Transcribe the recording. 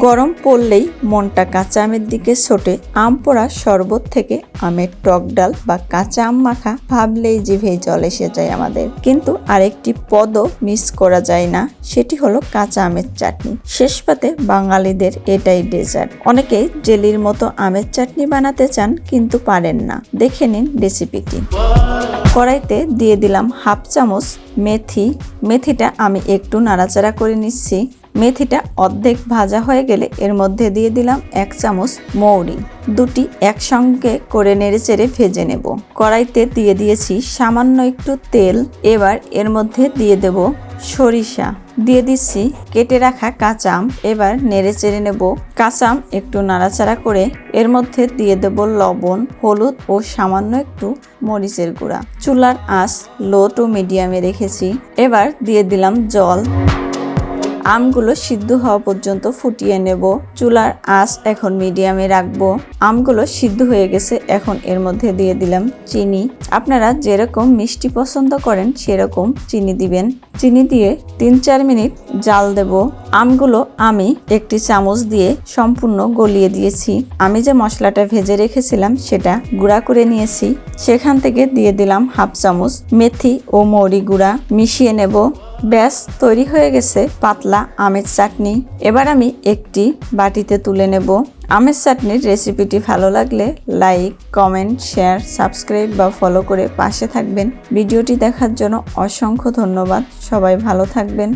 গরম পড়লেই মনটা কাঁচা আমের দিকে ছোটে। আম পোড়া শরবত থেকে আমের টক ডাল বা কাঁচা আম মাখা ভাবলেই জিভে জল এসে যায় আমাদের। কিন্তু আরেকটি পদও মিস করা যায় না, সেটি হলো কাঁচা আমের চাটনি। শেষ পাতে বাঙালিদের এটাই ডেজার্ট। অনেকেই জেলির মতো আমের চাটনি বানাতে চান কিন্তু পারেন না। দেখে নিন রেসিপিটি। কড়াইতে দিয়ে দিলাম হাফ চামচ মেথিটা আমি একটু নাড়াচাড়া করে নিচ্ছি। মেথিটা অর্ধেক ভাজা হয়ে গেলে এর মধ্যে দিয়ে দিলাম 1 চামচ মৌরি। দুটি একসঙ্গে করে নেড়েচেড়ে ভেজে নেব। কড়াইতে দিয়ে দিয়েছি সামান্য একটু তেল। এবার এর মধ্যে দিয়ে দেব সরিষা, দিয়ে দিচ্ছি কেটে রাখা কাঁচা আম। এবার নেড়েচেড়ে নেব। কাঁচা আম একটু নাড়াচাড়া করে এর মধ্যে দিয়ে দেব লবণ, হলুদ ও সামান্য একটু মরিচের গুঁড়া। চুলার আঁচ লো টু মিডিয়ামে রেখেছি। এবার দিয়ে দিলাম জল। আমগুলো সিদ্ধ হওয়া পর্যন্ত ফুটিয়ে নেব। চুলার আঁচ এখন মিডিয়ামে রাখবো। আমগুলো সিদ্ধ হয়ে গেছে। এখন এর মধ্যে দিয়ে দিলাম চিনি। আপনারা যেরকম মিষ্টি পছন্দ করেন সেরকম চিনি দিবেন। চিনি দিয়ে 3-4 মিনিট জাল দেব। আমগুলো আমি একটি চামচ দিয়ে সম্পূর্ণ গলিয়ে দিয়েছি। আমি যে মশলাটা ভেজে রেখেছিলাম সেটা গুঁড়া করে নিয়েছি। সেখান থেকে দিয়ে দিলাম হাফ চামচ মেথি ও মৌরি গুঁড়া, মিশিয়ে নেব। ব্যাস তৈরি হয়ে গেছে পাতলা আমের চাটনি। এবার আমি একটি বাটিতে তুলে নেব। আমের চাটনির রেসিপিটি ভালো লাগলে লাইক, কমেন্ট, শেয়ার, সাবস্ক্রাইব বা ফলো করে পাশে থাকবেন। ভিডিওটি দেখার জন্য অসংখ্য ধন্যবাদ। সবাই ভালো থাকবেন।